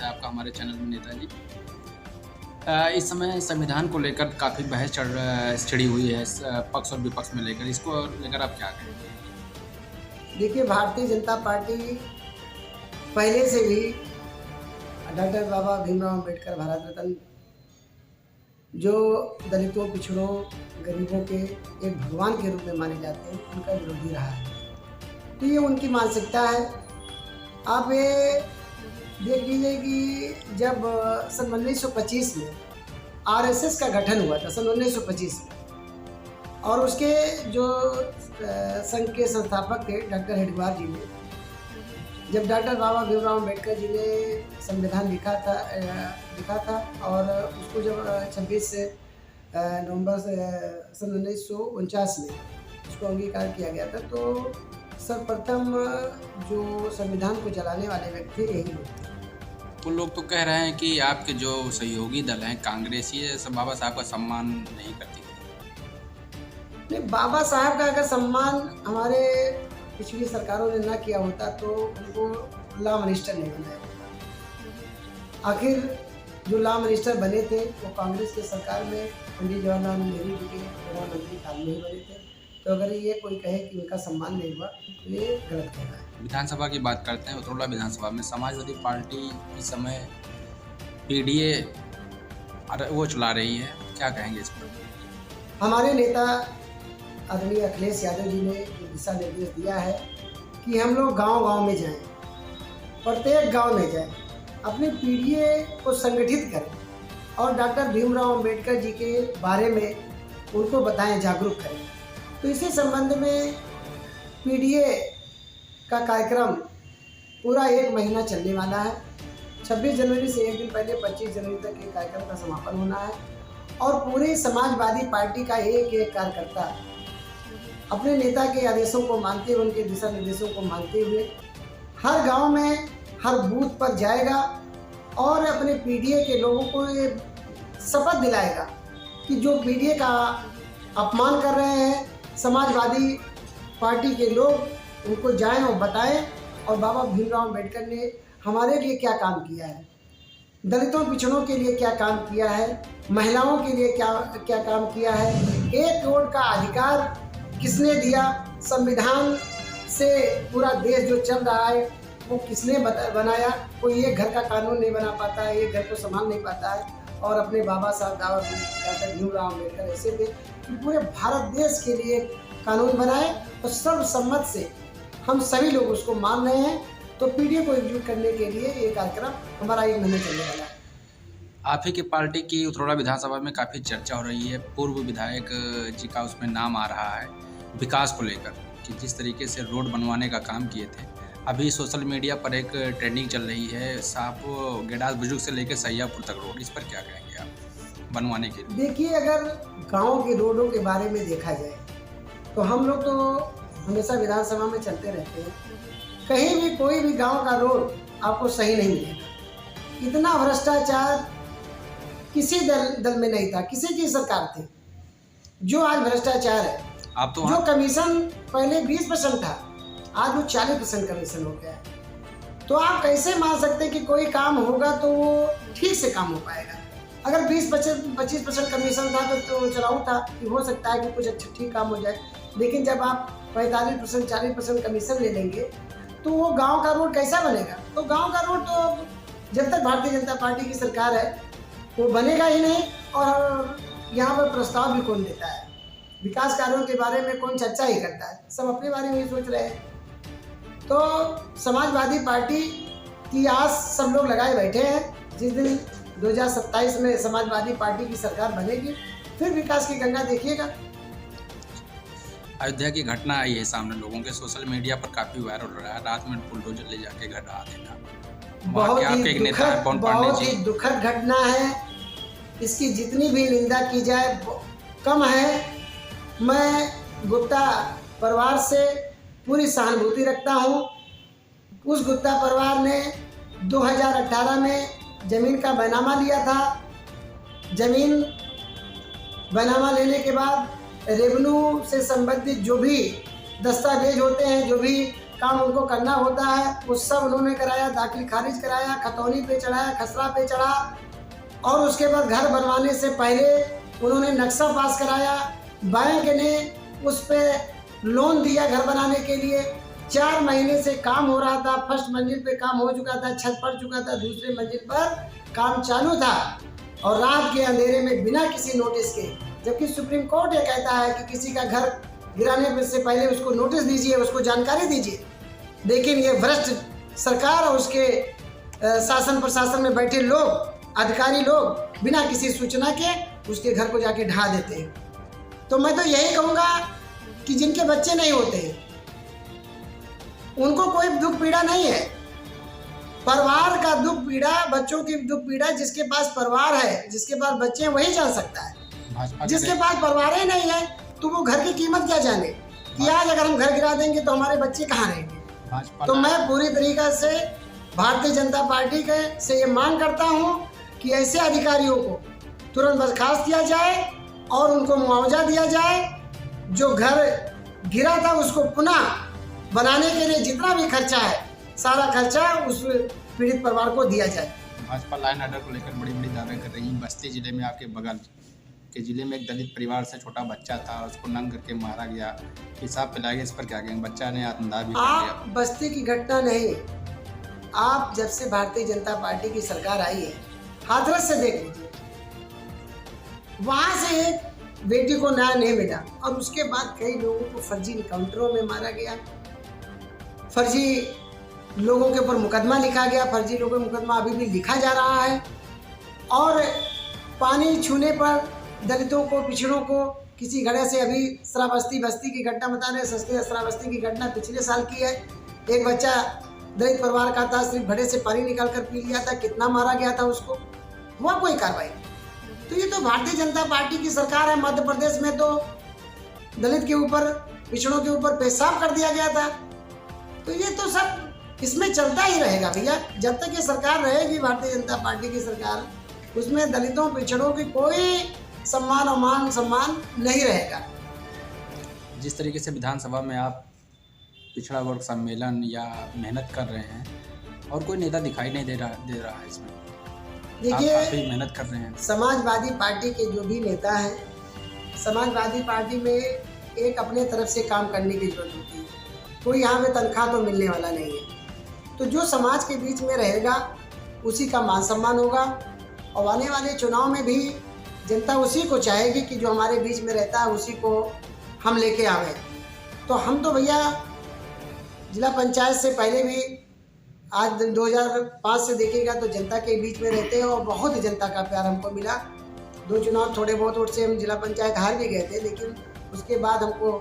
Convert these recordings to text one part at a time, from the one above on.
है आपका हमारे चैनल में नेताजी। इस समय संविधान को लेकर काफ़ी बहस छिड़ी हुई है पक्ष और विपक्ष में लेकर, इसको लेकर आप क्या कहेंगे? देखिए, भारतीय जनता पार्टी पहले से भी डॉक्टर बाबा भीमराव अम्बेडकर भारत रत्न, जो दलितों, पिछड़ों, गरीबों के एक भगवान के रूप में माने जाते हैं, उनका विरोधी रहा है। तो ये उनकी मानसिकता है। आप ये देख लीजिए कि जब सन 1925 में आरएसएस का गठन हुआ था, सन 1925 में, और उसके जो संघ के संस्थापक थे डॉक्टर हेडगेवार जी ने, जब डॉक्टर बाबा भीमराव अम्बेडकर जी ने संविधान लिखा था और उसको जब 26 नवंबर सन 1949 में उसको अंगीकार किया गया था, तो सर्वप्रथम जो संविधान को चलाने वाले व्यक्ति यही लोग थे। वो लोग तो कह रहे हैं कि आपके जो सहयोगी दल हैं कांग्रेस, ये सब बाबा साहब का सम्मान नहीं करती। नहीं, बाबा साहब का अगर सम्मान हमारे पिछली सरकारों ने ना किया होता तो उनको लॉ मिनिस्टर नहीं बनाया होता। आखिर जो लॉ मिनिस्टर बने थे वो कांग्रेस की सरकार में पंडित जवाहरलाल नेहरू जी के प्रधानमंत्री काल में ही बने थे। तो अगर ये कोई कहे कि उनका सम्मान नहीं हुआ तो ये गलत कह रहा है। विधानसभा की बात करते हैं। उत्तरोला विधानसभा में समाजवादी पार्टी इस समय पीडीए वो चला रही है, क्या कहेंगे इस पर? हमारे नेता आदरणीय अखिलेश यादव जी ने जो दिशा निर्देश दिया है कि हम लोग गांव-गांव में जाएं, प्रत्येक गांव में जाएं, अपने पीडीए को संगठित करें और डॉक्टर भीमराव अम्बेडकर जी के बारे में उनको बताएं, जागरूक करें। तो इसी संबंध में पीडीए का कार्यक्रम पूरा 1 महीना चलने वाला है। 26 जनवरी से एक दिन पहले 25 जनवरी तक ये कार्यक्रम का समापन होना है और पूरी समाजवादी पार्टी का एक कार्यकर्ता अपने नेता के आदेशों को मानते हुए, उनके दिशा निर्देशों को मानते हुए हर गांव में, हर बूथ पर जाएगा और अपने पीडीए के लोगों को ये शपथ दिलाएगा कि जो पीडीए का अपमान कर रहे हैं समाजवादी पार्टी के लोग, उनको जाएं और बताएं और बाबा भीमराव अम्बेडकर ने हमारे लिए क्या काम किया है, दलितों पिछड़ों के लिए क्या काम किया है, महिलाओं के लिए क्या काम किया है, 1 करोड़ का अधिकार किसने दिया, संविधान से पूरा देश जो चल रहा है वो किसने बनाया। कोई एक घर का कानून नहीं बना पाता है, एक घर को संभाल नहीं पाता है। और अपने बाबा साहब डॉक्टर भीमराव अम्बेडकर ऐसे थे कि पूरे भारत देश के लिए कानून बनाए और सर्वसम्मत से हम सभी लोग उसको मान रहे हैं। तो पीडीए को एकजुट करने के लिए ये कार्यक्रम हमारा 1 महीने चलने वाला है। आप ही की पार्टी की उत्तरोला विधानसभा में काफ़ी चर्चा हो रही है, पूर्व विधायक जी का उसमें नाम आ रहा है विकास को लेकर, कि जिस तरीके से रोड बनवाने का काम किए थे। अभी सोशल मीडिया पर एक ट्रेंडिंग चल रही है, साहब गेडास बुजुर्ग से लेकर सैयापुर तक रोड, इस पर क्या कहेंगे आप बनवाने के लिए? देखिए, अगर गाँव के रोडों के बारे में देखा जाए तो हम लोग तो हमेशा विधानसभा में चलते रहते हैं, कहीं भी कोई भी गांव का रोड आपको सही नहीं मिलेगा। इतना भ्रष्टाचार किसी दल में नहीं था, किसी की सरकार थी जो आज भ्रष्टाचार है। आप तो जो कमीशन पहले 20% था, आज वो 40% कमीशन हो गया है। तो आप कैसे मान सकते हैं कि कोई काम होगा तो वो ठीक से काम हो पाएगा? अगर 20-25% कमीशन था तो चलाऊ था कि हो सकता है कि कुछ अच्छा ठीक काम हो जाए, लेकिन जब आप 45% 40% कमीशन ले लेंगे तो वो गांव का रोड कैसा बनेगा? तो गांव का रोड तो जब तक भारतीय जनता पार्टी की सरकार है वो बनेगा ही नहीं। और यहाँ पर प्रस्ताव भी कौन देता है? विकास कार्यों के बारे में कौन चर्चा ही करता है? सब अपने बारे में ही सोच रहे हैं। तो समाजवादी पार्टी की आस सब लोग लगाए बैठे हैं। जिस दिन 2027 में समाजवादी पार्टी की सरकार बनेगी फिर विकास की गंगा देखिएगा। अयोध्या की घटना आई है सामने लोगों के, सोशल मीडिया पर काफ़ी वायरल हो रहा है, रात में बुलडोजर ले जाके घर ढा देना। बहुत ही दुखद घटना है। इसकी जितनी भी निंदा की जाए कम है। मैं गुप्ता परिवार से पूरी सहानुभूति रखता हूँ। उस गुप्ता परिवार ने 2018 में ज़मीन का बैनामा लिया था। ज़मीन बैनामा लेने के बाद रेवेन्यू से संबंधित जो भी दस्तावेज होते हैं, जो भी काम उनको करना होता है वो सब उन्होंने कराया, दाखिल खारिज कराया, खतौनी पे चढ़ाया, खसरा पे चढ़ा, और उसके बाद घर बनवाने से पहले उन्होंने नक्शा पास कराया, बैंक ने उस पे लोन दिया घर बनाने के लिए। 4 महीने से काम हो रहा था, फर्स्ट मंजिल पे काम हो चुका था, छत पड़ चुका था, दूसरे मंजिल पर काम चालू था, और रात के अंधेरे में बिना किसी नोटिस के, जबकि सुप्रीम कोर्ट ये कहता है कि किसी का घर गिराने से पहले उसको नोटिस दीजिए, उसको जानकारी दीजिए। लेकिन ये भ्रष्ट सरकार और उसके शासन प्रशासन में बैठे लोग, अधिकारी लोग, बिना किसी सूचना के उसके घर को जाके ढा देते हैं। तो मैं तो यही कहूँगा कि जिनके बच्चे नहीं होते उनको कोई दुख पीड़ा नहीं है। परिवार का दुख पीड़ा, बच्चों की दुख पीड़ा, जिसके पास परिवार है, जिसके पास बच्चे हैं, वही जान सकता है। जिसके पास परिवार ही नहीं है तो वो घर की कीमत क्या जाने कि आज अगर हम घर गिरा देंगे तो हमारे बच्चे कहाँ रहेंगे। तो मैं पूरी तरीका से भारतीय जनता पार्टी से ये मांग करता हूँ कि ऐसे अधिकारियों को तुरंत बर्खास्त किया जाए और उनको मुआवजा दिया जाए। जो घर गिरा था उसको पुनः बनाने के लिए जितना भी खर्चा है, सारा खर्चा उस पीड़ित परिवार को दिया जाए। भाजपा लाइन ऑर्डर को लेकर बड़ी बड़ी दावे कर रही है। बस्ती जिले में, आपके बगल के जिले में एक दलित परिवार से छोटा बच्चा था, उसको नंग करके मारा गया, पेशाब पिलाया गया। इस पर क्या कहेंगे? बच्चा ने आत्मदाह भी कर दिया। बस्ती की घटना नहीं, आप जब से भारतीय जनता पार्टी की सरकार आई है, हाथरस से देख लीजिए, वहां से एक बेटी को न्याय नहीं मिला और उसके बाद कई लोगों को फर्जी इनकाउंटरों में मारा गया, फर्जी लोगों के ऊपर मुकदमा लिखा गया, फर्जी लोगों का मुकदमा अभी भी लिखा जा रहा है। और पानी छूने पर दलितों को, पिछड़ों को किसी घड़े से, अभी श्रावस्ती बस्ती की घटना बता रहे, सस्ते श्रावस्ती की घटना पिछले साल की है। एक बच्चा दलित परिवार का था, सिर्फ घड़े से पानी निकाल कर पी लिया था, कितना मारा गया था उसको, हुआ कोई कार्रवाई? तो ये तो भारतीय जनता पार्टी की सरकार है। मध्य प्रदेश में तो दलित के ऊपर, पिछड़ों के ऊपर पेशाब कर दिया गया था। तो ये तो सब इसमें चलता ही रहेगा भैया, जब तक ये सरकार रहेगी भारतीय जनता पार्टी की सरकार, उसमें दलितों, पिछड़ों की कोई सम्मान और मान सम्मान नहीं रहेगा। जिस तरीके से विधानसभा में आप पिछड़ा वर्ग सम्मेलन या मेहनत कर रहे हैं और कोई नेता दिखाई नहीं दे रहा है इसमें, देखिए, आप काफी मेहनत कर रहे हैं। समाजवादी पार्टी के जो भी नेता हैं, समाजवादी पार्टी में एक अपने तरफ से काम करने की जरूरत होती है। कोई यहाँ पे तनख्वाह तो मिलने वाला नहीं है। तो जो समाज के बीच में रहेगा उसी का मान सम्मान होगा, और आने वाले चुनाव में भी जनता उसी को चाहेगी कि जो हमारे बीच में रहता है उसी को हम लेके आवे। तो हम तो भैया जिला पंचायत से पहले भी, आज 2005 से देखिएगा तो जनता के बीच में रहते हैं और बहुत जनता का प्यार हमको मिला। 2 चुनाव थोड़े बहुत वोट से हम जिला पंचायत हार भी गए थे, लेकिन उसके बाद हमको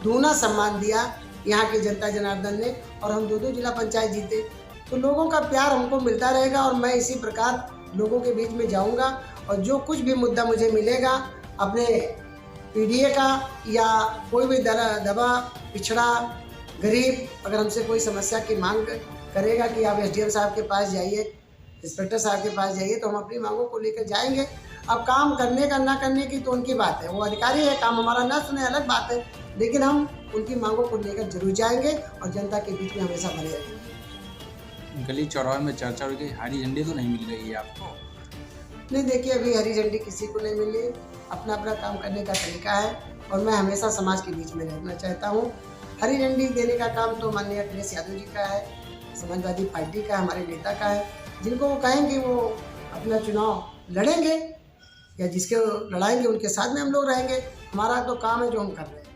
दूना सम्मान दिया यहाँ की जनता जनार्दन ने, और हम 2 जिला पंचायत जीते। तो लोगों का प्यार हमको मिलता रहेगा और मैं इसी प्रकार लोगों के बीच में जाऊँगा, और जो कुछ भी मुद्दा मुझे मिलेगा अपने पीडीए का या कोई भी दबा, पिछड़ा, गरीब, अगर हमसे कोई समस्या की मांग करेगा कि आप एसडीएम साहब के पास जाइए, इंस्पेक्टर साहब के पास जाइए, तो हम अपनी मांगों को लेकर जाएंगे। अब काम करने का ना करने की तो उनकी बात है, वो अधिकारी है, काम हमारा ना सुने अलग बात है, लेकिन हम उनकी मांगों को लेकर जरूर जाएंगे और जनता के बीच में हमेशा बने रहेंगे। गली चौराहे में चर्चा हो गई, हरी झंडी तो नहीं मिल रही है आपको? नहीं, देखिए, अभी हरी झंडी किसी को नहीं मिली। अपना अपना काम करने का तरीका है और मैं हमेशा समाज के बीच में रहना चाहता हूँ। हरी झंडी देने का काम तो माननीय अखिलेश यादव जी का है, समाजवादी पार्टी का, हमारे नेता का है। जिनको वो कहेंगे वो अपना चुनाव लड़ेंगे या जिसके लड़ाएंगे उनके साथ में हम लोग रहेंगे। हमारा तो काम है जो हम कर रहे हैं।